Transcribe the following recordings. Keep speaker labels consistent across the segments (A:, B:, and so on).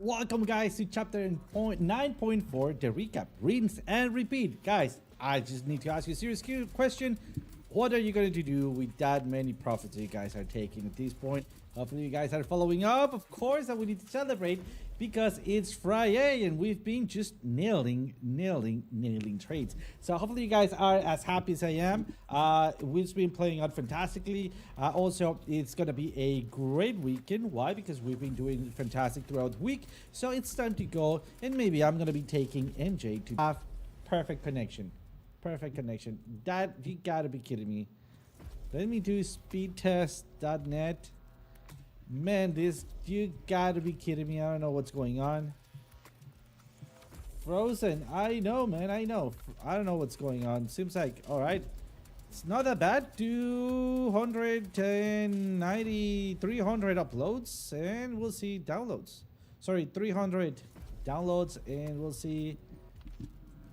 A: Welcome guys to chapter 9.4, the recap, rinse and repeat. Guys, I just need to ask you a serious question. What are you going to do with that many profits you guys are taking at this point? Hopefully you guys are following up. Of course that we need to celebrate because it's Friday and we've been just nailing trades. So hopefully you guys are as happy as I am. We've been playing out fantastically. Also, it's going to be a great weekend. Why? Because we've been doing fantastic throughout the week. So it's time to go, and maybe I'm going to be taking MJ to have perfect connection. Perfect connection. That, you gotta be kidding me. Let me do speedtest.net. Man, this, you gotta be kidding me. I don't know what's going on. Frozen. I know, man. I know. I don't know what's going on. Seems like, all right. It's not that bad. 290, 300 uploads, and we'll see downloads. Sorry, 300 downloads, and we'll see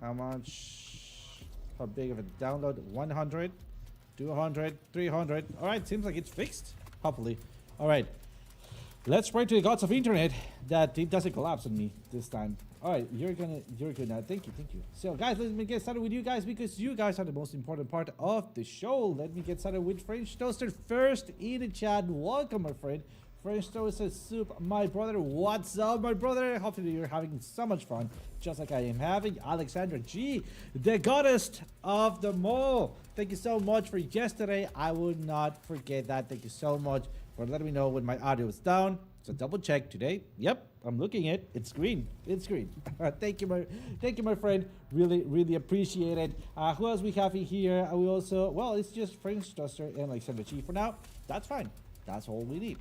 A: how much. How big of a download? 100, 200, 300. All right, seems like it's fixed. Hopefully. All right. Let's pray to the gods of internet that it doesn't collapse on me this time. All right, you're good now. Thank you. So, guys, let me get started with you guys because you guys are the most important part of the show. Let me get started with French Toaster first in the chat. Welcome, my friend. French Toaster Soup, my brother. What's up, my brother? Hopefully you're having so much fun, just like I am having. Alexandra G, the goddess of the mall. Thank you so much for yesterday. I will not forget that. Thank you so much for letting me know when my audio is down. So double check today. Yep, I'm looking at it. It's green. It's green. Thank you, my friend. Really appreciate it. Who else we have in here? We also, well, it's just French Toaster and Alexandra G for now. That's fine. That's all we need.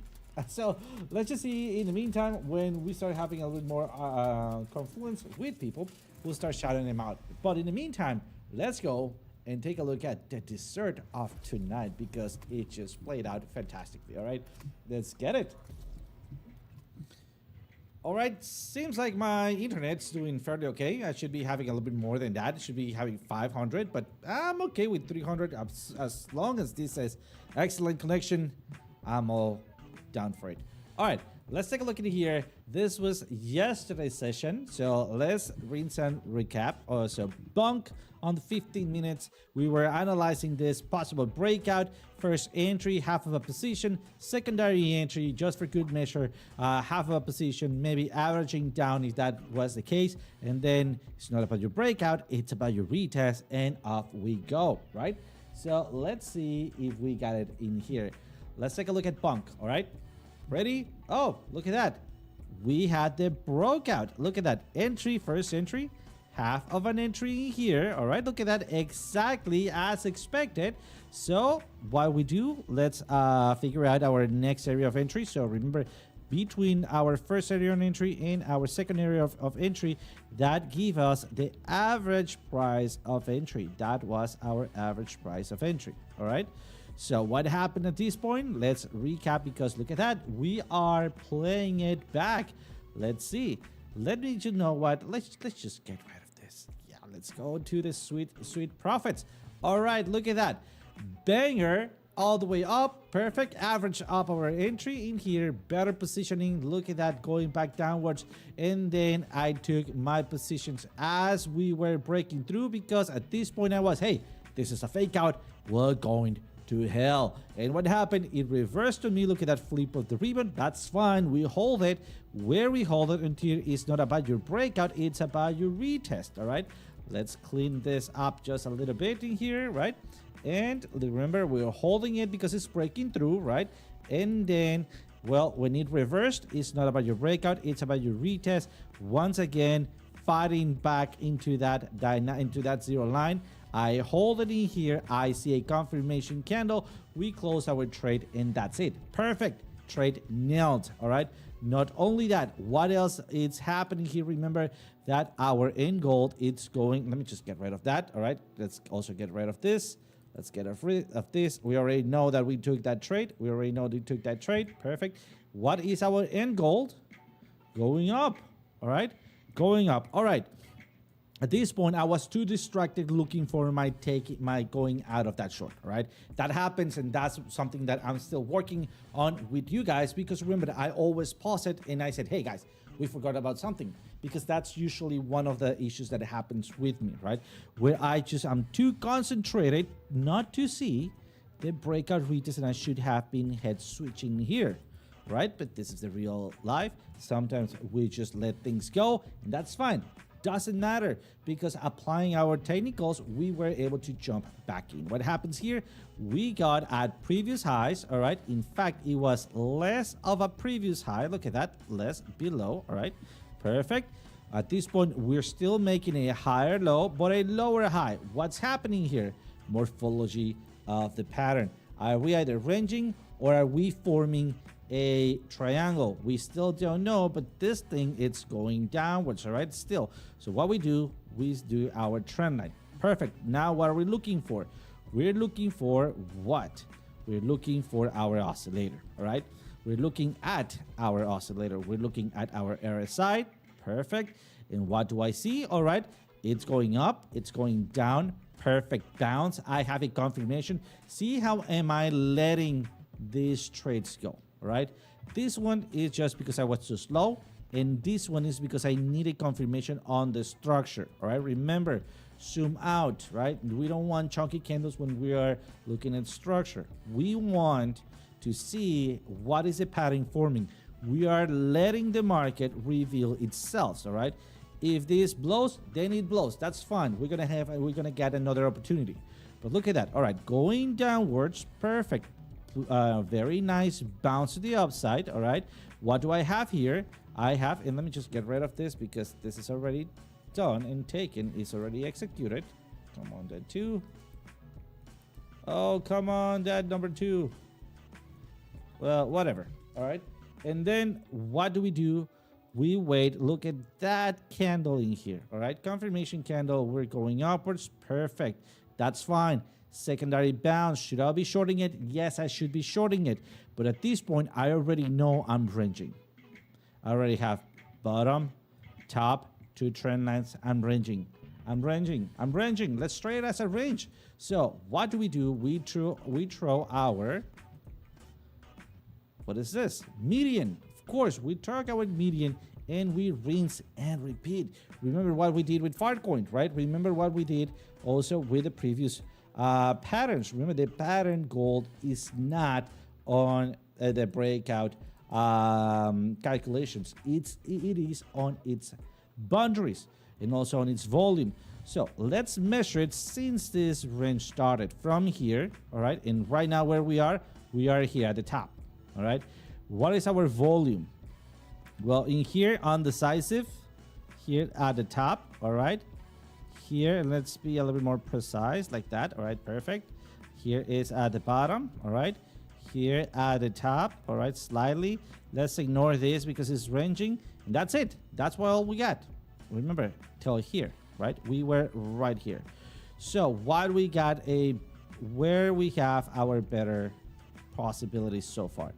A: So let's just see. In the meantime, when we start having a little more confluence with people, we'll start shouting them out. But in the meantime, let's go and take a look at the dessert of tonight because it just played out fantastically. All right, let's get it. All right, seems like my internet's doing fairly okay. I should be having a little bit more than that. I should be having 500, but I'm okay with 300 as long as this says excellent connection. I'm all down for it. All right, let's take a look at here. This was yesterday's session, so let's rinse and recap. So bunk on the 15 minutes, we were analyzing this possible breakout. First entry, half of a position. Secondary entry, just for good measure, half of a position, maybe averaging down if that was the case. And then it's not about your breakout, it's about your retest, and off we go, right? So let's see if we got it in here. Let's take a look at bunk. All right, ready? Oh, look at that. We had the breakout. Look at that entry, first entry, half of an entry here. All right, look at that, exactly as expected. So what we do, let's figure out our next area of entry. So remember, between our first area of entry and our second area of entry, that give us the average price of entry. That was our average price of entry. All right. So what happened at this point? Let's recap because look at that. We are playing it back. Let's see. Let me just know what. Let's just get rid of this. Yeah, let's go to the sweet profits. All right, look at that. Banger all the way up. Perfect. Average up our entry in here. Better positioning. Look at that, going back downwards. And then I took my positions as we were breaking through because at this point I was, hey, this is a fake out. We're going to hell. And what happened? It reversed on me. Look at that flip of the ribbon. That's fine. We hold it. Where we hold it until it's not about your breakout, it's about your retest. All right, let's clean this up just a little bit in here, right? And remember, we're holding it because it's breaking through, right? And then, well, when it reversed, it's not about your breakout, it's about your retest. Once again, fighting back into that zero line. I hold it in here. I see a confirmation candle. We close our trade and that's it. Perfect. Trade nailed. All right. Not only that, what else is happening here? Remember that our end goal, it's going. Let me just get rid of that. All right. Let's also get rid of this. Let's get rid of this. We already know that we took that trade. Perfect. What is our end goal? Going up. All right. Going up. All right. At this point, I was too distracted looking for my going out of that short, right? That happens, and that's something that I'm still working on with you guys, because remember that I always pause it and I said, hey guys, we forgot about something, because that's usually one of the issues that happens with me, right? Where I'm too concentrated not to see the breakout retest, and I should have been head switching here, right? But this is the real life. Sometimes we just let things go, and that's fine. Doesn't matter, because applying our technicals, we were able to jump back in. What happens here? We got at previous highs, all right? In fact, it was less of a previous high. Look at that, less below, all right? Perfect. At this point, we're still making a higher low, but a lower high. What's happening here? Morphology of the pattern. Are we either ranging or are we forming a triangle? We still don't know, but this thing, it's going downwards, all right, still. So what we do our trend line. Perfect. Now what are we looking for? We're looking for what? We're looking for our oscillator, all right? We're looking at our oscillator. We're looking at our RSI. Perfect. And what do I see? All right, it's going up, it's going down. Perfect bounce. I have a confirmation. See how am I letting these trades go? Right, this one is just because I was too slow, and this one is because I needed confirmation on the structure. All right, remember, zoom out, right? We don't want chunky candles when we are looking at structure. We want to see what is the pattern forming. We are letting the market reveal itself. All right, if this blows, then it blows. That's fine. We're gonna get another opportunity. But look at that. All right, going downwards. Perfect. Very nice bounce to the upside. All right, what do I have here? I have, and let me just get rid of this because this is already done and taken. It's already executed. Come on, that 2. Oh, come on, that number 2. Well, whatever. All right, and then what do? We wait. Look at that candle in here. All right, confirmation candle. We're going upwards. Perfect. That's fine. Secondary bounce. Should I be shorting it? Yes, I should be shorting it. But at this point, I already know I'm ranging. I already have bottom, top, 2 trend lines. I'm ranging. Let's try it as a range. So what do? We throw our, what is this? Median. Of course, we target our median and we rinse and repeat. Remember what we did with Filecoin, right? Remember what we did also with the previous patterns. Remember, the pattern gold is not on the breakout calculations. It is on its boundaries and also on its volume. So let's measure it since this range started from here. All right, and right now where we are here at the top. All right, what is our volume? Well, in here, undecisive, here at the top. All right, here, let's be a little bit more precise, like that. All right, perfect. Here is at the bottom. All right, here at the top. All right, slightly. Let's ignore this because it's ranging, and that's it. That's all we got. Remember, till here, right? We were right here. So what we got, where we have our better possibilities so far?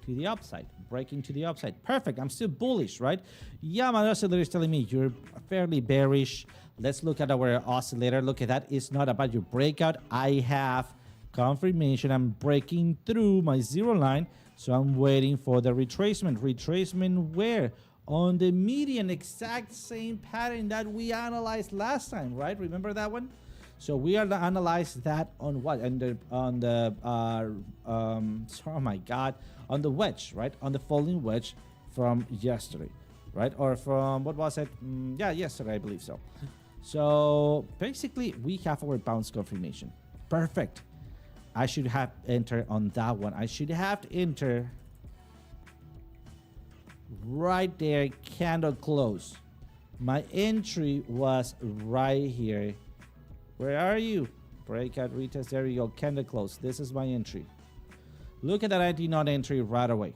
A: To the upside, breaking to the upside. Perfect. I'm still bullish, right? Yeah, my oscillator is telling me you're fairly bearish. Let's look at our oscillator. Look at that. It's not about your breakout. I have confirmation. I'm breaking through my 0 line, so I'm waiting for the retracement. Retracement where? On the median, exact same pattern that we analyzed last time, right? Remember that one? So we are to analyze that on what? On the wedge, right? On the falling wedge from yesterday, right? Or from, what was it? Yeah, yesterday, I believe so. So basically, we have our bounce confirmation. Perfect. I should have entered on that one. I should have to enter right there, candle close. My entry was right here. Where are you? Breakout retest. There you go. Candle close. This is my entry. Look at that. I did not enter right away.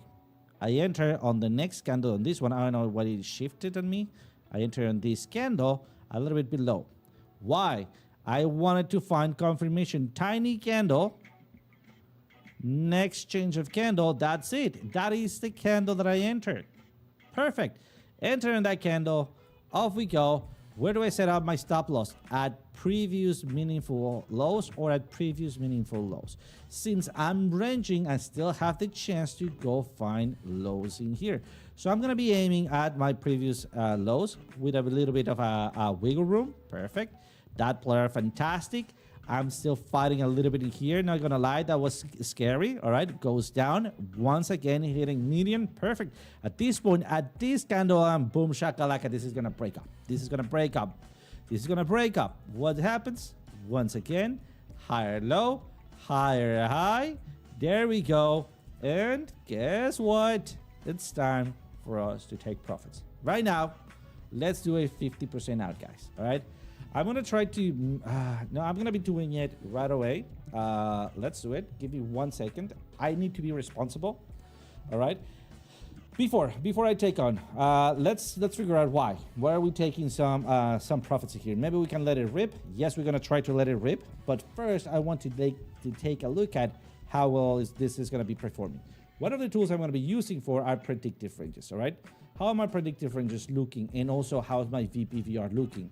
A: I enter on the next candle. On this one, I don't know what it shifted on me. I enter on this candle a little bit below. Why? I wanted to find confirmation. Tiny candle. Next change of candle. That's it. That is the candle that I entered. Perfect. Enter in that candle. Off we go. Where do I set up my stop loss? At previous meaningful lows or at previous meaningful lows? Since I'm ranging, I still have the chance to go find lows in here. So I'm going to be aiming at my previous lows with a little bit of a wiggle room. Perfect. That player, fantastic. I'm still fighting a little bit in here. Not going to lie, that was scary. All right, goes down. Once again, hitting median. Perfect. At this point, at this candle, boom, shakalaka, this is going to break up. This is going to break up. This is going to break up. What happens? Once again, higher low, higher high. There we go. And guess what? It's time for us to take profits. Right now, let's do a 50% out, guys. All right. I'm going to try to, no, I'm going to be doing it right away. Let's do it. Give me 1 second. I need to be responsible. All right. Before I take on, let's figure out why. Why are we taking some profits here? Maybe we can let it rip. Yes, we're going to try to let it rip. But first, I want to take a look at how well this is going to be performing. One of the tools I'm going to be using for are predictive ranges. All right. How are my predictive ranges looking? And also, how is my VPVR looking?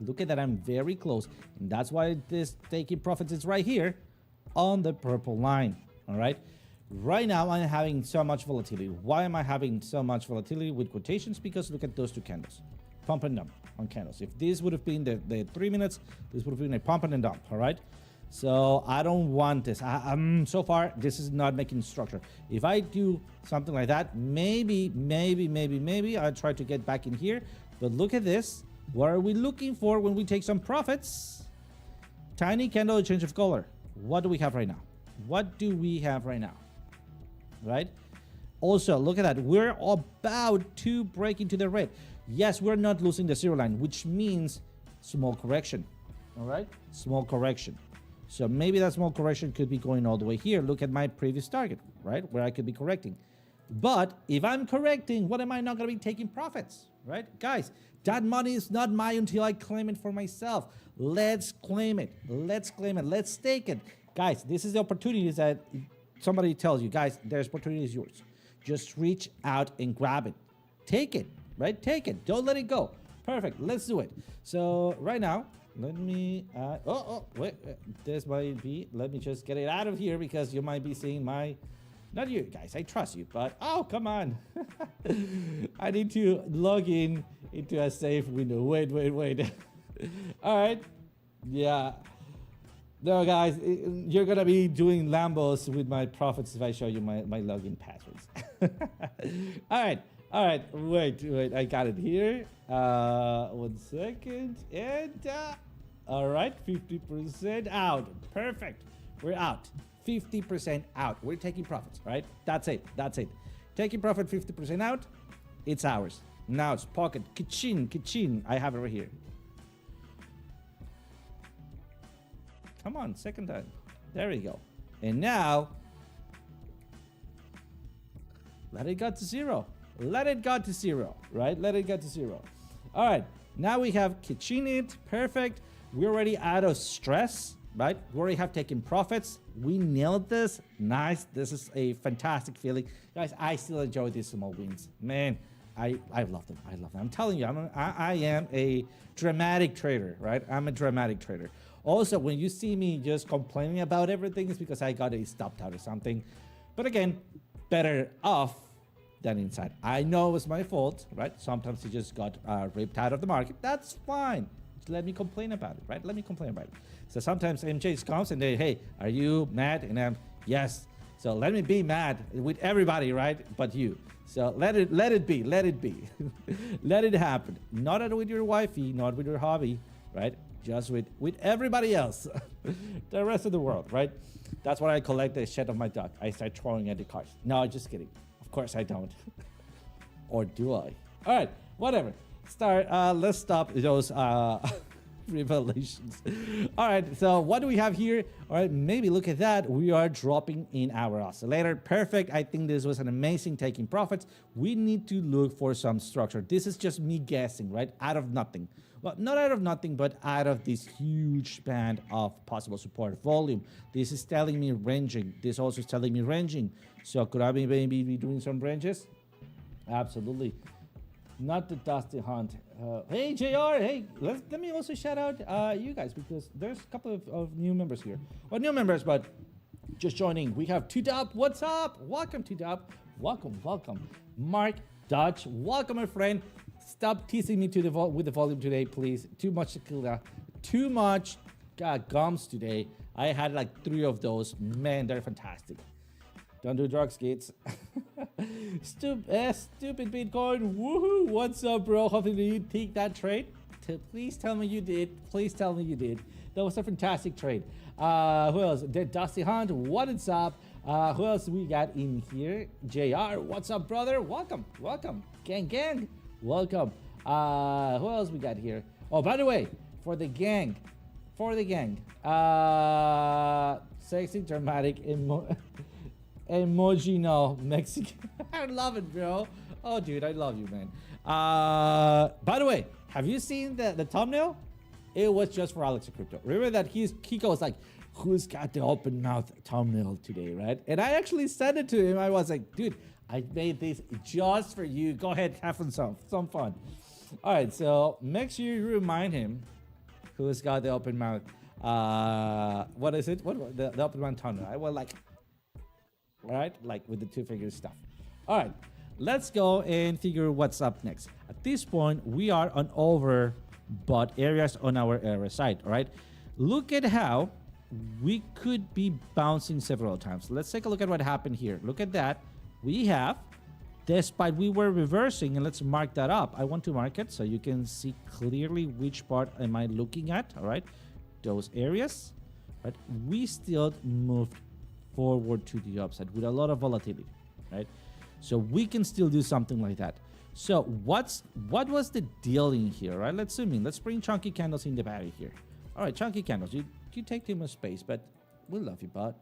A: Look at that, I'm very close. And that's why this taking profits is right here on the purple line. All right. Right now, I'm having so much volatility. Why am I having so much volatility with quotations? Because look at those two candles. Pump and dump on candles. If this would have been the 3 minutes, this would have been a pump and dump. All right. So I don't want this. So far, this is not making structure. If I do something like that, maybe I'll try to get back in here. But look at this. What are we looking for when we take some profits? Tiny candle change of color. What do we have right now? What do we have right now? Right? Also, look at that. We're about to break into the red. Yes, we're not losing the zero line, which means small correction. All right? Small correction. So maybe that small correction could be going all the way here. Look at my previous target, right? Where I could be correcting. But if I'm correcting, what am I not going to be taking profits? Right? Guys, that money is not mine until I claim it for myself. Let's claim it. Let's claim it. Let's take it. Guys, this is the opportunities that somebody tells you, guys, there's opportunities yours. Just reach out and grab it. Take it, right? Take it. Don't let it go. Perfect. Let's do it. So right now, let me, wait, this might be, let me just get it out of here because you might be seeing my, not you guys, I trust you, but oh, come on. I need to log in into a safe window. Wait. All right. Yeah. No, guys, you're going to be doing Lambos with my profits if I show you my login passwords. All right. Wait. I got it here. 1 second. And, all right, 50% out. Perfect. We're out. 50% out. We're taking profits, right? That's it. Taking profit 50% out. It's ours. Now it's pocket. Kachin. I have it right here. Come on, second time. There we go. And now, let it go to zero. Right? Let it go to zero. All right. Now we have Kachin it. Perfect. We're already out of stress. Right? We already have taken profits. We nailed this. Nice. This is a fantastic feeling. Guys, I still enjoy these small wins. Man, I love them. I'm telling you, I am a dramatic trader, right? I'm a dramatic trader. Also, when you see me just complaining about everything, it's because I got a stopped out or something. But again, better off than inside. I know it was my fault, right? Sometimes you just got ripped out of the market. That's fine. Just let me complain about it, right? Let me complain about it. So sometimes MJ comes and they, hey, are you mad? And I'm, yes. So let me be mad with everybody, right? But you. So let it be. Let it happen. Not with your wifey, not with your hobby, right? Just with everybody else, the rest of the world, right? That's why I collect the shit of my dog. I start throwing at the cars. No, just kidding. Of course I don't. Or do I? All right, whatever. Let's stop those revelations. All right, so what do we have here? All right, maybe look at that. We are dropping in our oscillator. Perfect. I think this was an amazing taking profits. We need to look for some structure. This is just me guessing, right? Out of nothing. Well, not out of nothing, but out of this huge band of possible support volume. This is telling me ranging. This also is telling me ranging. So could I maybe be doing some ranges? Absolutely. not the Dusty Hunt. Hey, JR. Hey, let me also shout out you guys because there's a couple of new members here. Well, new members, but just joining. We have 2Dub. What's up? Welcome, 2Dub. Welcome. Mark Dutch. Welcome, my friend. Stop teasing me with the volume today, please. Too much tequila. Too much gums today. I had like 3 of those. Man, they're fantastic. Don't do drugs, kids. Stupid Bitcoin. Woohoo. What's up, bro? Hopefully you take that trade. Please tell me you did. Please tell me you did. That was a fantastic trade. Who else? Dusty Hunt. What is up? Who else we got in here? JR. What's up, brother? Welcome. Gang. Welcome. Who else we got here? Oh, by the way, for the gang. Sexy, dramatic, emoji, no, Mexican. I love it, bro. Oh, dude, I love you, man. By the way, have you seen the thumbnail? It was just for Alex Crypto. Remember that he goes like, who's got the open mouth thumbnail today, right? And I actually sent it to him. I was like, dude, I made this just for you. Go ahead, have some fun. All right, so make sure you remind him who's got the open mouth. What is it? What the open mouth thumbnail? I was like, all right, like with the 2 fingers stuff. All right, let's go and figure what's up next. At this point, we are on overbought areas on our area side. All right, look at how we could be bouncing several times. Let's take a look at what happened here. Look at that. We have, despite we were reversing, and let's mark that up. I want to mark it so you can see clearly which part am I looking at. All right, those areas, right? We still moved forward to the upside with a lot of volatility, right? So we can still do something like that. So what was the deal in here, right? Let's zoom in. Let's bring chunky candles in the bag here. All right, chunky candles. You take too much space, but we love you, bud.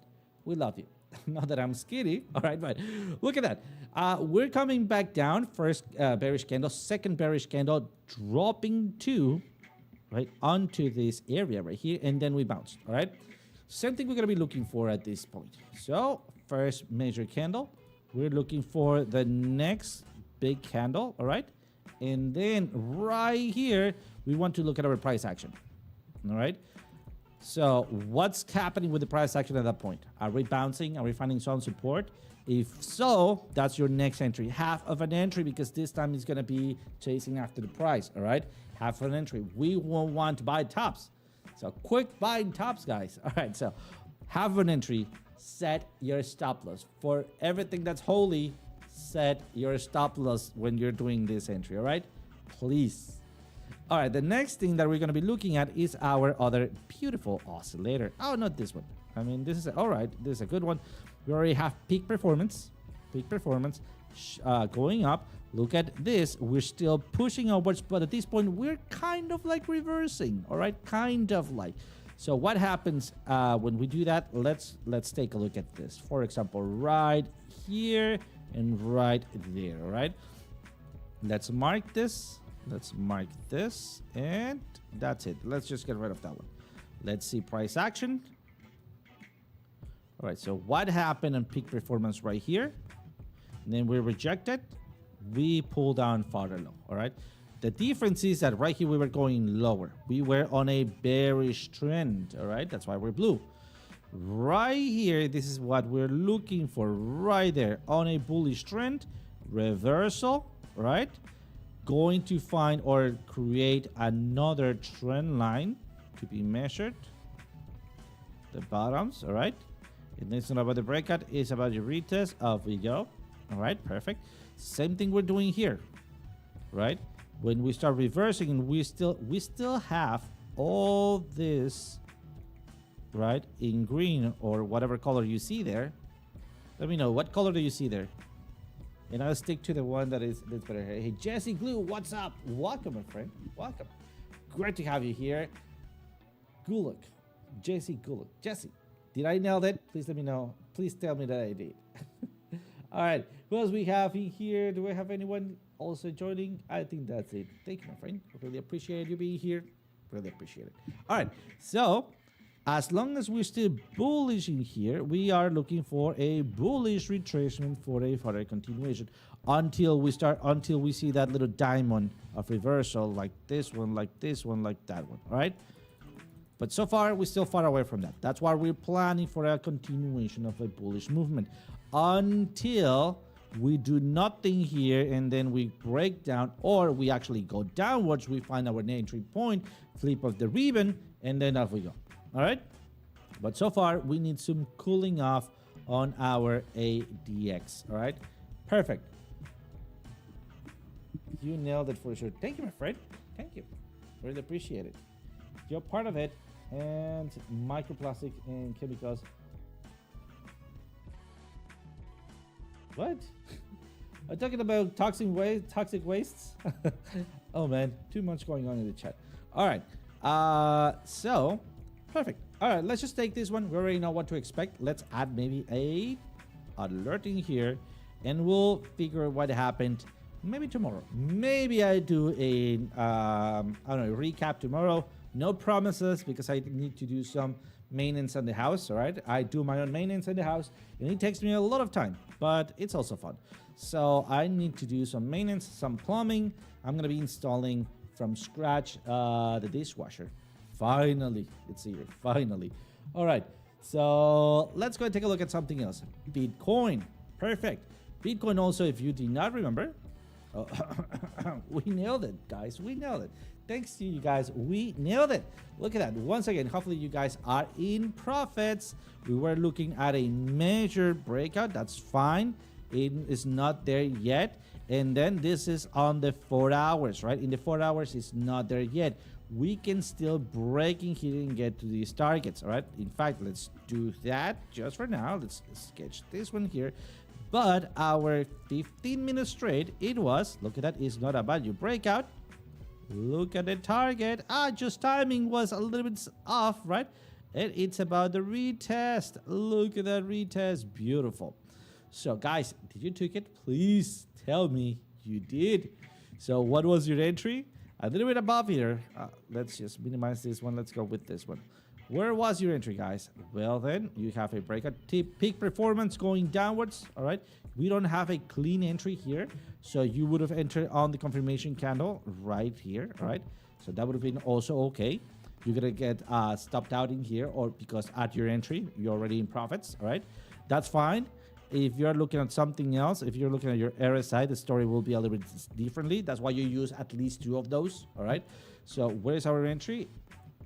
A: We love you. Not that I'm skinny. All right, but look at that. We're coming back down. First bearish candle, second bearish candle, dropping right onto this area right here, and then we bounced. All right. Same thing we're going to be looking for at this point. So first major candle, we're looking for the next big candle, all right? And then right here, we want to look at our price action, all right? So what's happening with the price action at that point? Are we bouncing? Are we finding some support? If so, that's your next entry. Half of an entry because this time it's going to be chasing after the price, all right? Half an entry. We won't want to buy tops. So quick buying tops, guys. All right, so have an entry, set your stop loss. For everything that's holy, set your stop loss when you're doing this entry, all right? Please. All right, the next thing that we're going to be looking at is our other beautiful oscillator. Oh, not this one. I mean, this is, all right, this is a good one. We already have peak performance, going up. Look at this. We're still pushing upwards, but at this point, we're kind of like reversing. All right, kind of like. So what happens when we do that? Let's take a look at this. For example, right here and right there. All right. Let's mark this. Let's mark this, and that's it. Let's just get rid of that one. Let's see price action. All right. So what happened in peak performance right here? And then we rejected. We pull down farther low. All right. The difference is that right here we were going lower. We were on a bearish trend. All right. That's why we're blue. Right here, this is what we're looking for. Right there on a bullish trend, reversal. Right. Going to find or create another trend line to be measured. The bottoms. All right. And it's not about the breakout. It's about your retest. Off we go. All right. Perfect. Same thing we're doing here, right? When we start reversing, and we still have all this, right, in green or whatever color you see there. Let me know, what color do you see there? And I'll stick to the one that's better. Hey, Jesse Glue, what's up? Welcome, my friend. Welcome. Great to have you here. Guluk, Jesse Guluk. Jesse, did I nail that? Please let me know. Please tell me that I did. All right, who else we have in here? Do we have anyone also joining? I think that's it. Thank you, my friend. I really appreciate you being here. Really appreciate it. All right, so As long as we're still bullish in here, we are looking for a bullish retracement for a further continuation until we see that little diamond of reversal like this one, like this one, like that one. All right. But so far, we're still far away from that. That's why we're planning for a continuation of a bullish movement until we do nothing here and then we break down, or we actually go downwards. We find our entry point, flip of the ribbon, and then off we go. All right. But so far, we need some cooling off on our ADX. All right. Perfect. You nailed it for sure. Thank you, my friend. Thank you. Really appreciate it. You're part of it. And microplastic and chemicals. What? I'm talking about toxic wastes. Oh man, too much going on in the chat. All right. So perfect. All right, let's just take this one. We already know what to expect. Let's add maybe a alerting here, and we'll figure what happened. Maybe tomorrow. Maybe I do a I don't know, recap tomorrow. No promises, because I need to do some maintenance on the house. All right, I do my own maintenance in the house, and it takes me a lot of time, but it's also fun. So I need to do some maintenance, some plumbing. I'm gonna be installing from scratch the dishwasher. Finally, it's here. Finally. All right. So let's go and take a look at something else. Bitcoin. Perfect. Bitcoin also, if you did not remember, we nailed it, guys. We nailed it. Thanks to you guys, we nailed it. Look at that. Once again, hopefully you guys are in profits. We were looking at a major breakout. That's fine. It is not there yet. And then this is on the 4 hours, right? In the 4 hours, it's not there yet. We can still break in here and get to these targets, all right? In fact, let's do that just for now. Let's sketch this one here. But our 15-minute trade, it was, look at that, is not a value breakout. Look at the target. Just timing was a little bit off, right? And it's about the retest. Look at that retest. Beautiful. So, guys, did you take it? Please tell me you did. So, what was your entry? A little bit above here. Let's just minimize this one. Let's go with this one. Where was your entry, guys? Well, then, you have a breakout. Peak performance going downwards, all right? We don't have a clean entry here, so you would have entered on the confirmation candle right here, all right? So that would have been also okay. You're going to get stopped out in here, or because at your entry, you're already in profits, all right? That's fine. If you're looking at something else, if you're looking at your RSI, the story will be a little bit differently. That's why you use at least 2 of those, all right? So where's our entry?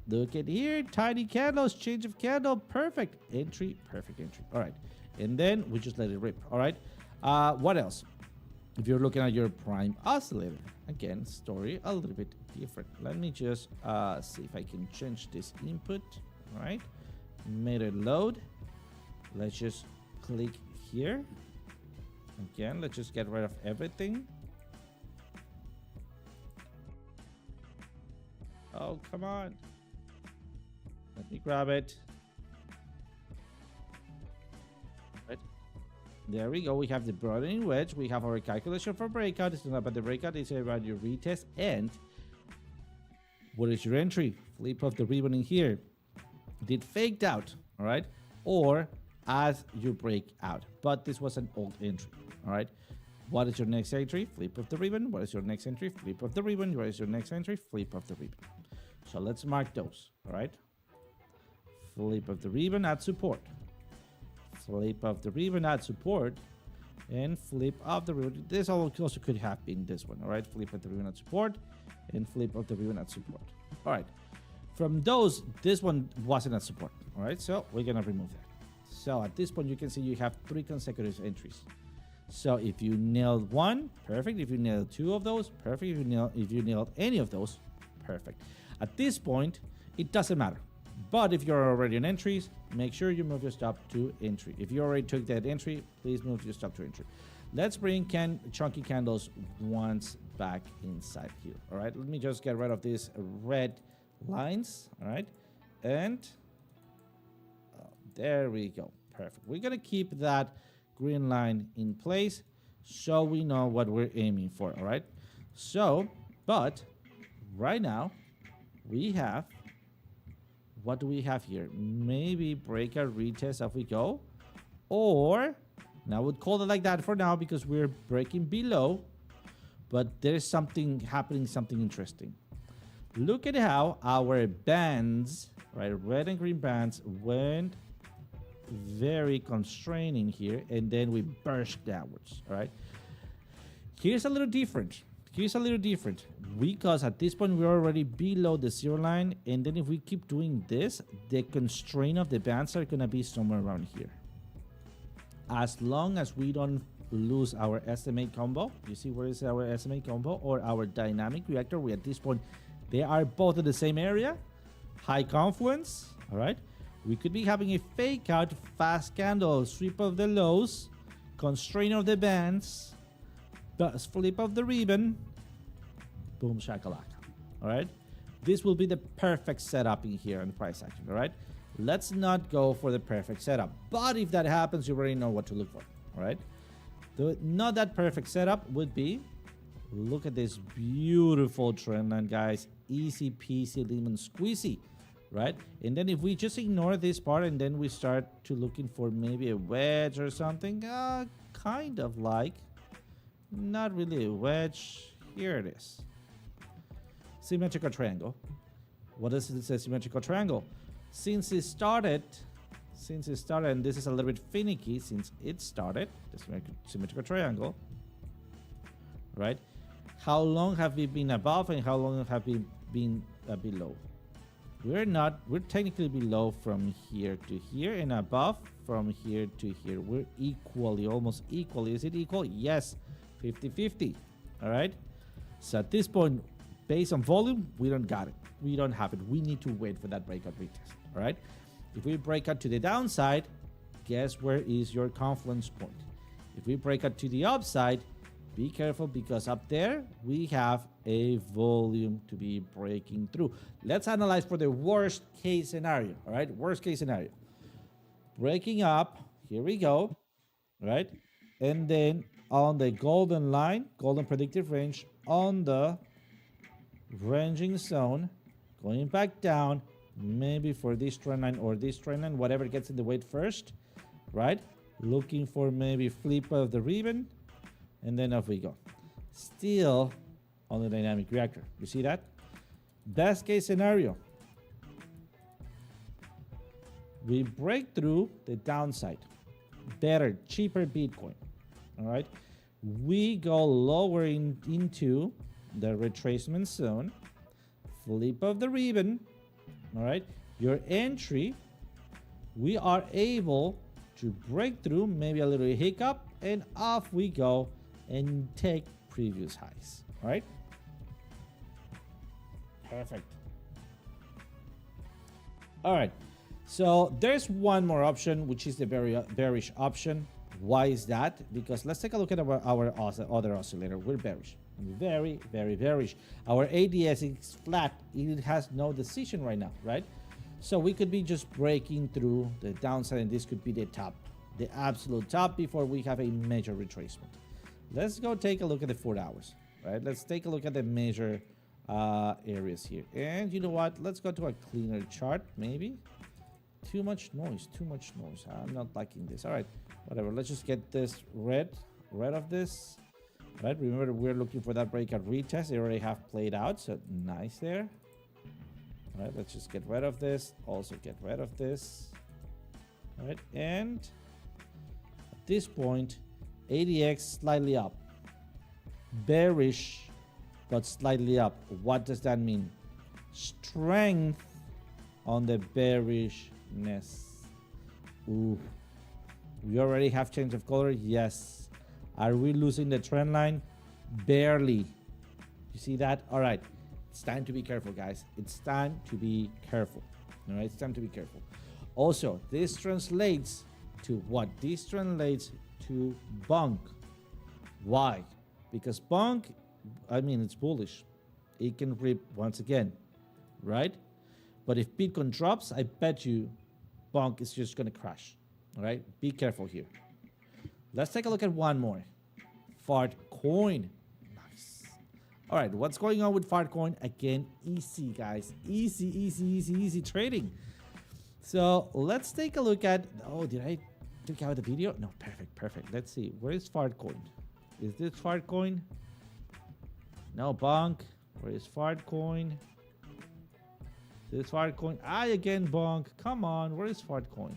A: Look at here, tiny candles, change of candle, perfect entry, perfect entry. All right, and then we just let it rip. All right, what else? If you're looking at your prime oscillator, again, story a little bit different. Let me just see if I can change this input. All right, made it load. Let's just click here. Again, let's just get rid of everything. Oh, come on. Let me grab it. Right. There we go. We have the broadening wedge. We have our calculation for breakout. It's not about the breakout. It's about your retest. And what is your entry? Flip of the ribbon in here. Did faked out, all right? Or as you break out. But this was an old entry, all right? What is your next entry? Flip of the ribbon. What is your next entry? Flip of the ribbon. What is your next entry? Flip of the ribbon. So let's mark those, all right? Flip of the ribbon at support. Flip of the ribbon at support. And flip of the ribbon. This also could have been this one, all right? Flip of the ribbon at support. And flip of the ribbon at support. All right. From those, this one wasn't at support, all right? So we're going to remove that. So at this point, you can see you have 3 consecutive entries. So if you nailed one, perfect. If you nailed 2 of those, perfect. If you nailed any of those, perfect. At this point, it doesn't matter. But if you're already in entries, make sure you move your stop to entry. If you already took that entry, please move your stop to entry. Let's bring chunky candles once back inside here. All right, let me just get rid of these red lines. All right, and there we go. Perfect. We're gonna keep that green line in place so we know what we're aiming for. All right. So, but right now we have what do we have here? Maybe breakout retest as we go. Or, now I would call it like that for now because we're breaking below. But there's something happening, something interesting. Look at how our bands, right, red and green bands, went very constraining here, and then we burst downwards, all right? Here's a little different. Because at this point, we're already below the zero line, and then if we keep doing this, the constraint of the bands are going to be somewhere around here. As long as we don't lose our SMA combo, you see where is our SMA combo or our dynamic reactor? We at this point, they are both in the same area, high confluence, all right? We could be having a fake out, fast candle, sweep of the lows, constraint of the bands, flip of the ribbon, boom shakalaka, all right? This will be the perfect setup in here on price action, all right? Let's not go for the perfect setup, but if that happens, you already know what to look for, all right? The not that perfect setup would be, look at this beautiful trend line, guys. Easy peasy lemon squeezy, right? And then if we just ignore this part and then we start to looking for maybe a wedge or something, kind of like, not really a wedge. Here it is. Symmetrical triangle. What does it say? Symmetrical triangle. Since it started, and this is a little bit finicky since it started, the symmetrical triangle, right? How long have we been above and how long have we been below? We're technically below from here to here and above from here to here. We're equally, almost equally. Is it equal? Yes, 50-50, all right? So at this point, based on volume, we don't got it. We don't have it. We need to wait for that breakout retest, all right? If we break out to the downside, guess where is your confluence point? If we break out to the upside, be careful because up there we have a volume to be breaking through. Let's analyze for the worst case scenario, all right? Worst case scenario. Breaking up, here we go, right? And then on the golden line, golden predictive range, on the ranging zone, going back down, maybe for this trend line or this trend line, whatever gets in the weight first, right? Looking for maybe flip of the ribbon, and then off we go. Still on the dynamic reactor. You see that? Best case scenario. We break through the downside. Better, cheaper Bitcoin. All right? We go lower into the retracement zone. Flip of the ribbon. All right, your entry, we are able to break through, maybe a little hiccup, and off we go and take previous highs. All right, perfect. All right, so there's one more option, which is the very bearish option. Why is that? Because let's take a look at our other oscillator. We're bearish. Very, very bearish. Our ADS is flat. It has no decision right now, right? So we could be just breaking through the downside, and this could be the top, the absolute top before we have a major retracement. Let's go take a look at the 4 hours, right? Let's take a look at the major areas here. And you know what? Let's go to a cleaner chart, maybe. Too much noise, too much noise. I'm not liking this. All right, whatever. Let's just get this red of this. Right, remember we're looking for that breakout retest. They already have played out, so nice there. All right, let's just get rid of this. Also get rid of this. All right, and at this point, ADX slightly up. Bearish, but slightly up. What does that mean? Strength on the bearishness. Ooh, we already have change of color. Yes. Are we losing the trend line? Barely. You see that? All right. It's time to be careful, guys. It's time to be careful. All right. It's time to be careful. Also, this translates to what? This translates to bunk. Why? Because bunk, I mean, it's bullish. It can rip once again, right? But if Bitcoin drops, I bet you bunk is just going to crash. All right. Be careful here. Let's take a look at one more. Fart coin. Nice. All right, what's going on with Fart coin? Again, easy, guys. Easy trading. So let's take a look at. Oh, did I take out the video? No, perfect. Let's see. Where is Fartcoin? Is this Fartcoin? No, bonk. Where is Fartcoin? This Fartcoin. Again, bonk. Come on. Where is Fartcoin?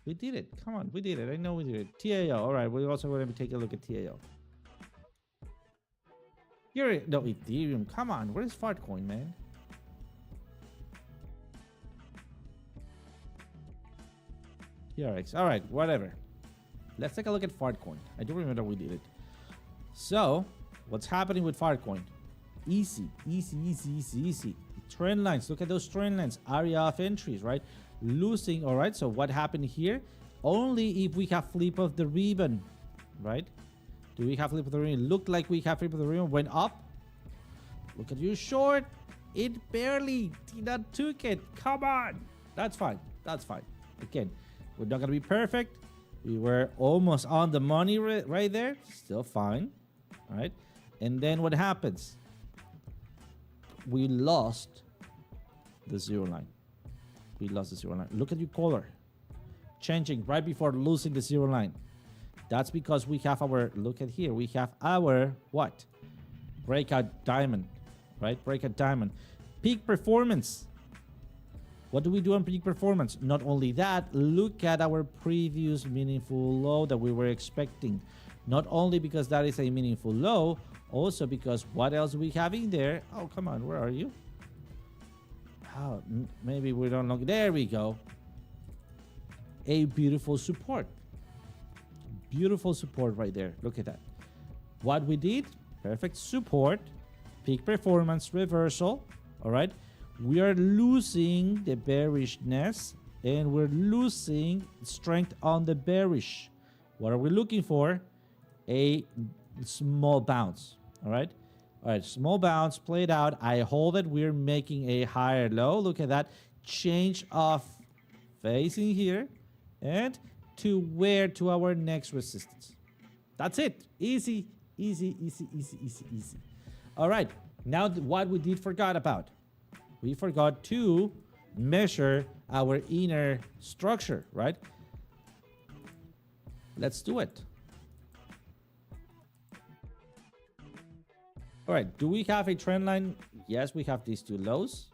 A: We did it. Come on. We did it. I know we did it. TAO. All right. We're also going to take a look at TAO. Here. No, Ethereum. Come on. Where is Fartcoin, man? TRX. All right. Whatever. Let's take a look at Fartcoin. I do remember we did it. So, what's happening with Fartcoin? Easy. Trend lines. Look at those trend lines. Area of entries, right? Losing. All right. So what happened here? Only if we have flip of the ribbon, right? Do we have flip of the ribbon? Looked like we have flip of the ribbon. Went up. Look at you short. It barely did not took it. Come on. That's fine. Again, we're not gonna be perfect. We were almost on the money right there. Still fine. All right. And then what happens? We lost the zero line. Look at your color changing right before losing the zero line. That's because we have our, look at here, we have our what? Breakout diamond, right? Breakout diamond. Peak performance. What do we do on peak performance? Not only that, look at our previous meaningful low that we were expecting. Not only because that is a meaningful low, also because what else do we have in there? Oh, come on, where are you? Oh, maybe we don't look. There we go. A beautiful support. Beautiful support right there. Look at that. What we did, perfect support, peak performance reversal. All right. We are losing the bearishness and we're losing strength on the bearish. What are we looking for? A small bounce. All right. All right, small bounce played out. I hold it. We're making a higher low. Look at that. Change of facing here and to where to our next resistance. That's it. Easy. All right. Now what we did forgot about. We forgot to measure our inner structure, right? Let's do it. All right, do we have a trend line? Yes, we have these two lows.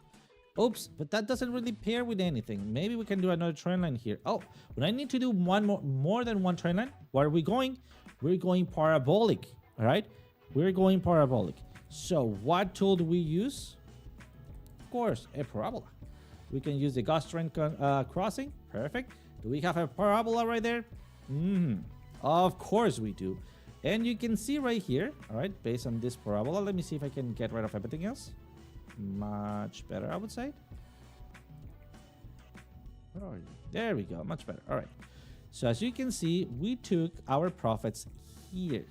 A: Oops, but that doesn't really pair with anything. Maybe we can do another trend line here. Oh, when I need to do more than one trend line, where are we going? We're going parabolic, all right? We're going parabolic. So what tool do we use? Of course, a parabola. We can use the Gauss trend crossing. Perfect. Do we have a parabola right there? Of course we do. And you can see right here, all right, based on this parabola, let me see if I can get rid of everything else. Much better, I would say. Where are you? There we go, much better. All right. So as you can see, we took our profits here.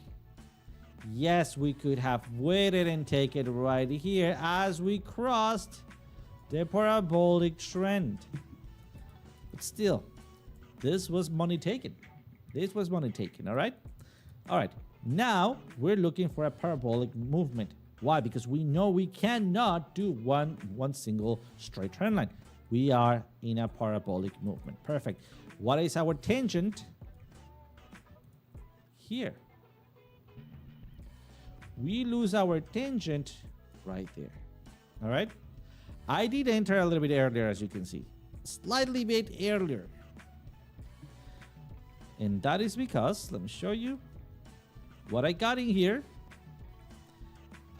A: Yes, we could have waited and take it right here as we crossed the parabolic trend. But still, this was money taken. All right? All right, now we're looking for a parabolic movement. Why? Because we know we cannot do one single straight trend line. We are in a parabolic movement. Perfect. What is our tangent? Here. We lose our tangent right there. All right. I did enter a little bit earlier, as you can see. Slightly bit earlier. And that is because, let me show you. What I got in here,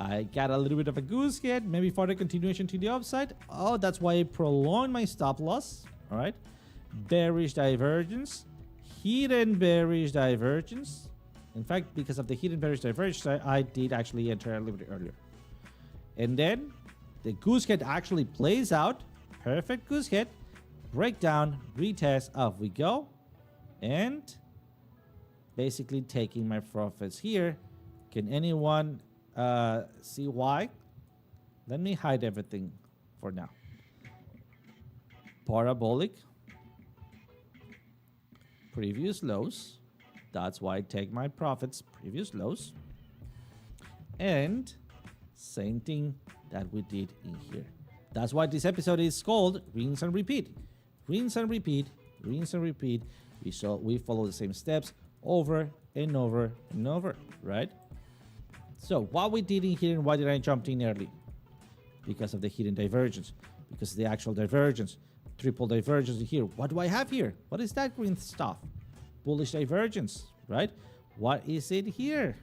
A: I got a little bit of a goose head, maybe for the continuation to the upside. Oh, that's why I prolonged my stop loss. All right. Bearish divergence, hidden bearish divergence. In fact, because of the hidden bearish divergence, I did actually enter a little bit earlier. And then the goose head actually plays out. Perfect goose head. Breakdown, retest, off we go. And basically taking my profits here. Can anyone see why? Let me hide everything for now. Parabolic. Previous lows. That's why I take my profits. Previous lows. And same thing that we did in here. That's why this episode is called Rinse and Repeat. Rinse and repeat, rinse and repeat. We follow the same steps over and over and over, right? So what we did in here and why did I jump in early? Because of the hidden divergence, because of the actual divergence, triple divergence here. What do I have here? What is that green stuff? Bullish divergence, right? What is it here?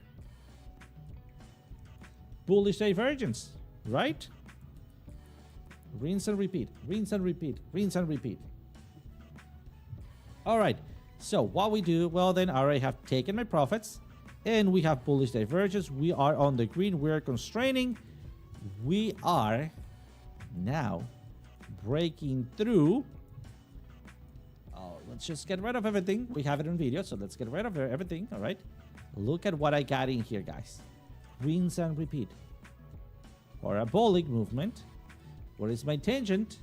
A: Bullish divergence, right? Rinse and repeat, rinse and repeat, rinse and repeat. All right, so what we do, well then I already have taken my profits and we have bullish divergence. We are on the green, we're constraining. We are now breaking through. Oh, let's just get rid of everything. We have it on video, so let's get rid of everything, all right? Look at what I got in here, guys. Rinse and repeat. Parabolic movement. Where is my tangent?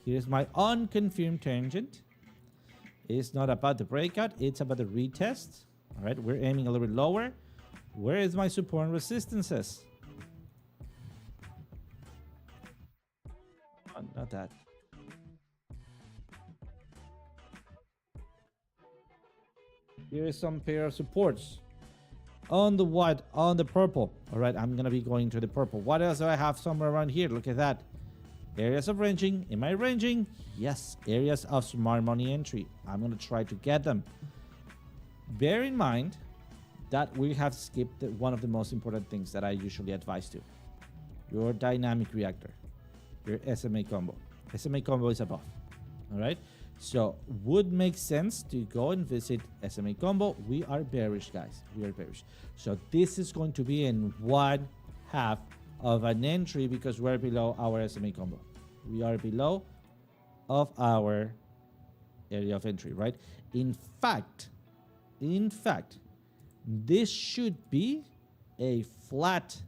A: Here's my unconfirmed tangent. It's not about the breakout, it's about the retest. All right, we're aiming a little bit lower. Where is my support and resistances? Oh, not that. Here is some pair of supports. On the white, on the purple. All right, I'm gonna be going to the purple. What else do I have somewhere around here? Look at that. Areas of ranging. Am I ranging? Yes. Areas of smart money entry. I'm gonna try to get them. Bear in mind that we have skipped one of the most important things that I usually advise to. Your dynamic reactor. Your SMA combo. SMA combo is above. All right. So would make sense to go and visit SMA combo. We are bearish, guys. We are bearish. So this is going to be in 1/2 of an entry because we're below our SMA combo. We are below of our area of entry, right? In fact, this should be a fat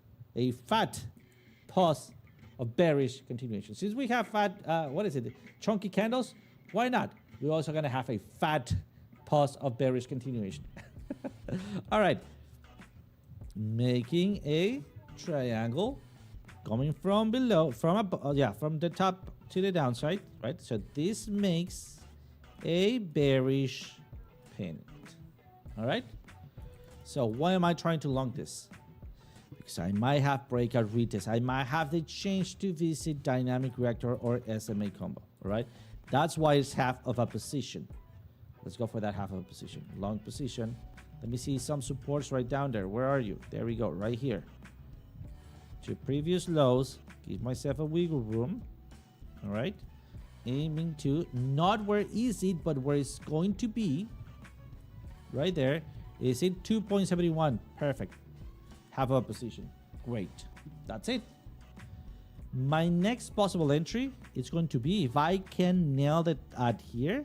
A: pause of bearish continuation. Since we have fat, chunky candles, why not? We're also gonna have a fat pause of bearish continuation. All right, making a triangle coming from below, from the top to the downside, right? So this makes a bearish pennant. All right. So why am I trying to long this? Because I might have breakout retest. I might have the change to visit dynamic reactor or SMA combo. All right. That's why it's half of a position. Let's go for that half of a position. Long position. Let me see some supports right down there. Where are you? There we go. Right here. To previous lows. Give myself a wiggle room. All right. Aiming to not where is it, but where it's going to be. Right there. Is it 2.71? Perfect. Half of a position. Great. That's it. My next possible entry is going to be if I can nail it at here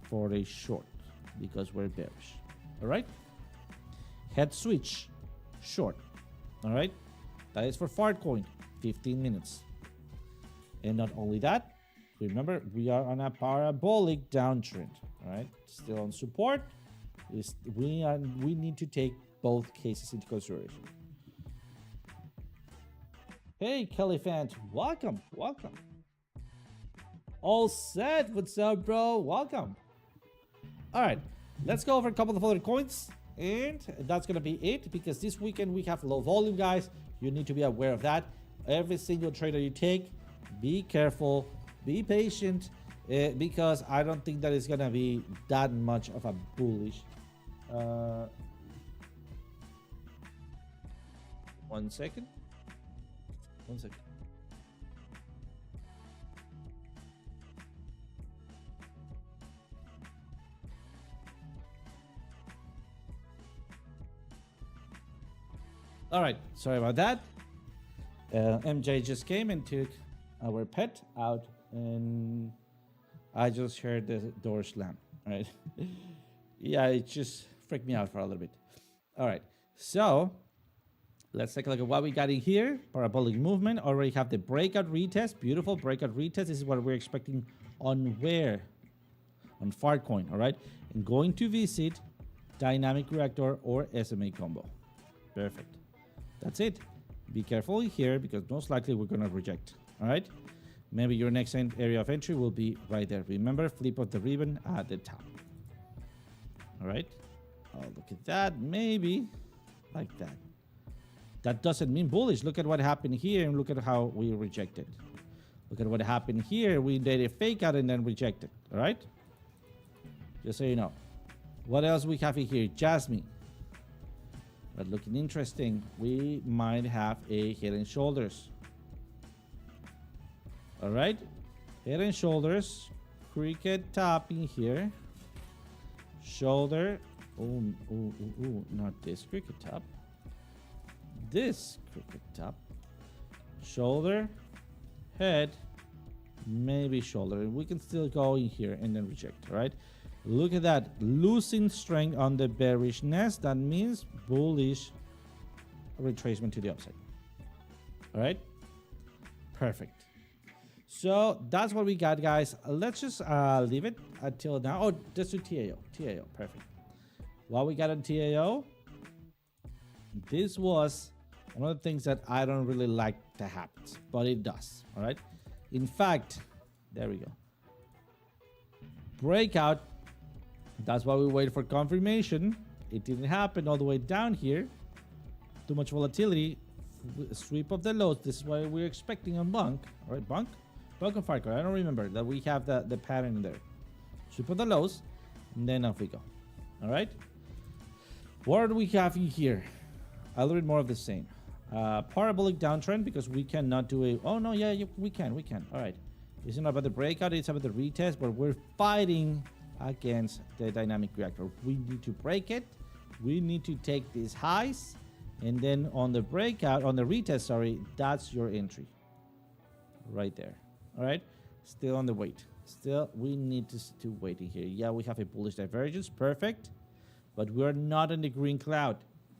A: for a short because we're bearish. All right. Head switch short. All right. That is for Fartcoin. 15 minutes. And not only that, remember we are on a parabolic downtrend. All right. Still on support. We need to take both cases into consideration. Hey, Kellyphant, welcome. All set. What's up, bro? Welcome. All right, let's go over a couple of other coins, and that's gonna be it because this weekend we have low volume, guys. You need to be aware of that. Every single trade that you take, be careful, be patient, because I don't think that it's gonna be that much of a bullish. 1 second. 1 second. All right, sorry about that. MJ just came and took our pet out, and I just heard the door slam. All right. Yeah, it just freaked me out for a little bit. All right, so let's take a look at what we got in here. Parabolic movement. Already have the breakout retest. Beautiful breakout retest. This is what we're expecting on where? On Fartcoin, all right? And going to visit dynamic reactor or SMA combo. Perfect. That's it. Be careful here because most likely we're going to reject. All right. Maybe your next area of entry will be right there. Remember, flip of the ribbon at the top. All right. Oh, look at that. Maybe like that. That doesn't mean bullish. Look at what happened here and look at how we rejected. Look at what happened here. We did a fake out and then rejected. All right. Just so you know. What else we have here? Jasmine. But looking interesting. We might have a head and shoulders. All right. Head and shoulders. Cricket top in here. Shoulder. Oh, not this cricket top. This cricket top. Shoulder. Head. Maybe shoulder. We can still go in here and then reject. All right. Look at that. Losing strength on the bearishness. That means bullish retracement to the upside. All right. Perfect. So that's what we got, guys. Let's just leave it until now. Oh, let's do TAO. TAO. Perfect. What we got on TAO, this was one of the things that I don't really like to happen, but it does. All right. In fact, there we go. Breakout. That's why we wait for confirmation. It didn't happen all the way down here. Too much volatility. Sweep of the lows. This is what we're expecting on Bunk. All right, Bunk. Bunk and Farco. I don't remember that we have the pattern there. Sweep of the lows. And then off we go. All right. What do we have in here? A little bit more of the same. Parabolic downtrend because we cannot do a... Oh, no, yeah, we can. All right. It's not about the breakout. It's about the retest. But we're fighting against the dynamic reactor. We need to break it. We need to take these highs. And then on the breakout, on the retest, sorry, that's your entry. Right there. All right. Still on the wait. Still, we need to wait in here. Yeah, we have a bullish divergence. Perfect. But we're not in the green cloud.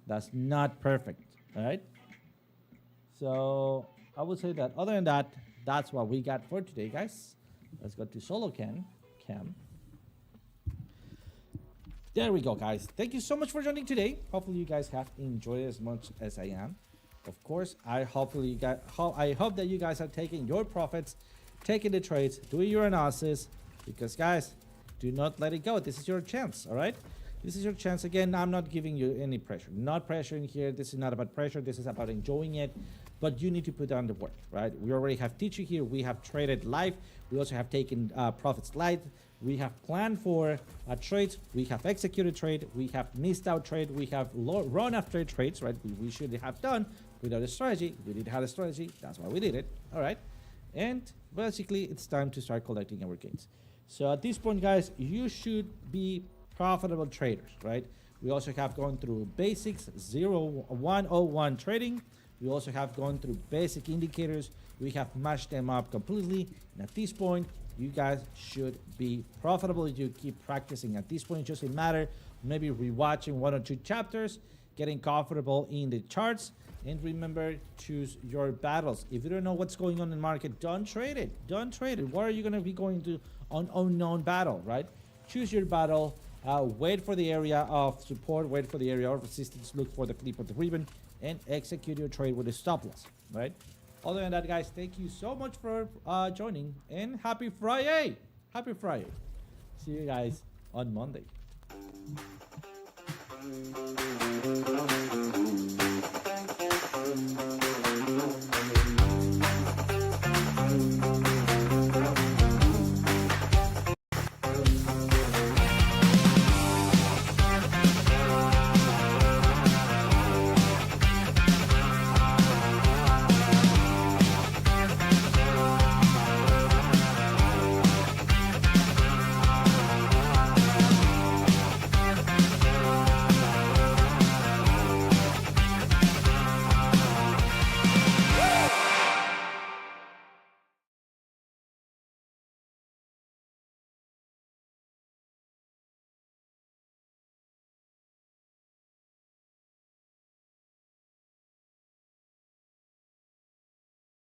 A: That's not perfect. All right. So I would say that other than that, that's what we got for today, guys. Let's go to solo cam. There we go, guys. Thank you so much for joining today. Hopefully you guys have enjoyed as much as I am. Of course, I hope that you guys are taking your profits, taking the trades, doing your analysis, because guys, do not let it go. This is your chance. All right. This is your chance. Again, I'm not giving you any pressure. Not pressuring here. This is not about pressure. This is about enjoying it. But you need to put down the work, right? We already have teacher here. We have traded live. We also have taken profits live. We have planned for trades. We have executed trade. We have missed out trade. We have run after trades, right? We should have done without a strategy. We didn't have a strategy. That's why we did it. All right. And basically, it's time to start collecting our gains. So at this point, guys, you should be profitable traders, right? We also have gone through basics 101 trading. We also have gone through basic indicators. We have mashed them up completely. And at this point, you guys should be profitable if you keep practicing. At this point, it doesn't matter. Maybe rewatching 1 or 2 chapters, getting comfortable in the charts. And remember, choose your battles. If you don't know what's going on in the market, don't trade it. Don't trade it. Why are you going to be going to an unknown battle, right? Choose your battle. Wait for the area of support. Wait for the area of resistance. Look for the flip of the ribbon. And execute your trade with a stop loss, right? Other than that, guys, thank you so much for joining. And happy Friday. Happy Friday. See you guys on Monday.